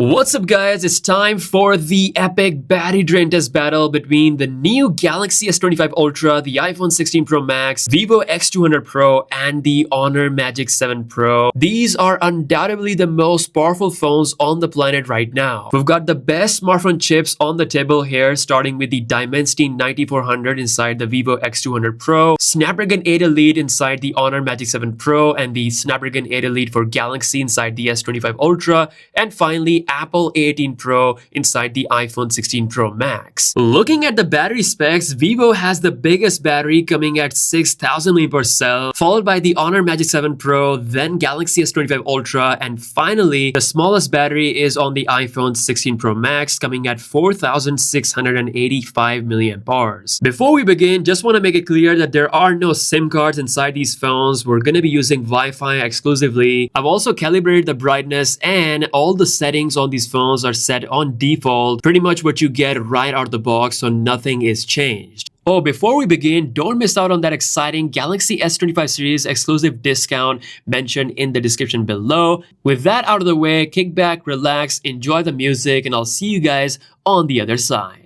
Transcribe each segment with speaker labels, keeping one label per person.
Speaker 1: What's up guys, it's time for the epic battery drain test battle between the new Galaxy S25 Ultra, the iPhone 16 Pro Max, Vivo X200 Pro, and the Honor Magic 7 Pro. These are undoubtedly the most powerful phones on the planet right now. We've got the best smartphone chips on the table here, starting with the Dimensity 9400 inside the Vivo X200 Pro, Snapdragon 8 Elite inside the Honor Magic 7 Pro, and the Snapdragon 8 Elite for Galaxy inside the S25 Ultra, and finally Apple A18 Pro inside the iPhone 16 Pro Max. Looking at the battery specs, Vivo has the biggest battery coming at 6000 mAh, followed by the Honor Magic 7 Pro, then Galaxy S25 Ultra, and finally the smallest battery is on the iPhone 16 Pro Max coming at 4685 mAh. Before we begin, just want to make it clear that there are no SIM cards inside these phones. We're going to be using Wi-Fi exclusively. I've also calibrated the brightness, and all the settings on these phones are set on default, pretty much what you get right out of the box, so nothing is changed. Oh, before we begin, don't miss out on that exciting Galaxy S25 series exclusive discount mentioned in the description below. With that out of the way, kick back, relax, enjoy the music, and I'll see you guys on the other side.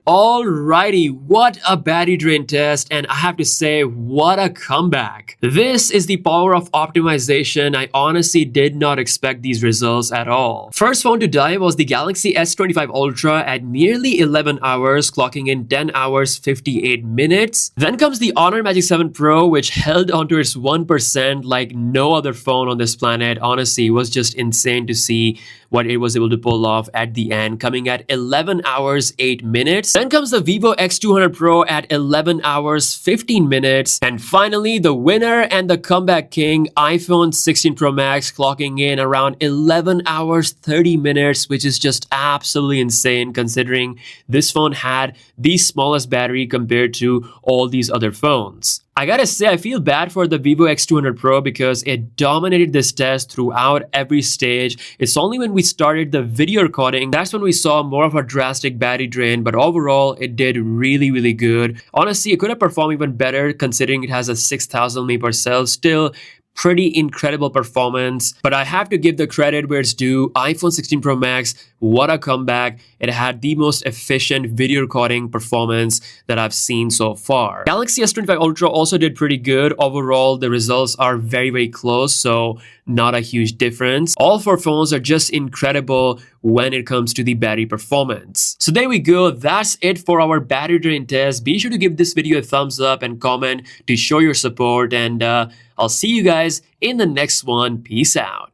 Speaker 1: Alrighty, what a battery drain test, and I have to say, what a comeback. This is the power of optimization. I honestly did not expect these results at all. First phone to die was the Galaxy S25 Ultra at nearly 11 hours, clocking in 10 hours 58 minutes. Then comes the Honor Magic 7 Pro, which held onto its 1% like no other phone on this planet. Honestly, it was just insane to see what it was able to pull off at the end, coming at 11 hours 8 minutes. Then comes the Vivo X200 Pro at 11 hours 15 minutes. And finally, the winner and the comeback king, iPhone 16 Pro Max, clocking in around 11 hours 30 minutes, which is just absolutely insane considering this phone had the smallest battery compared to all these other phones. I gotta say, I feel bad for the Vivo X200 Pro because it dominated this test throughout every stage. It's only when we started the video recording, that's when we saw more of a drastic battery drain, but overall, it did really good. Honestly, it could have performed even better considering it has a 6000 mAh cell. Still, pretty incredible performance. But I have to give the credit where it's due. iPhone 16 Pro Max, what a comeback. It had the most efficient video recording performance that I've seen so far. Galaxy S25 Ultra also did pretty good. Overall, the results are very, very close, so not a huge difference. All four phones are just incredible when it comes to the battery performance. So there we go. That's it for our battery drain test. Be sure to give this video a thumbs up and comment to show your support, and I'll see you guys in the next one. Peace out.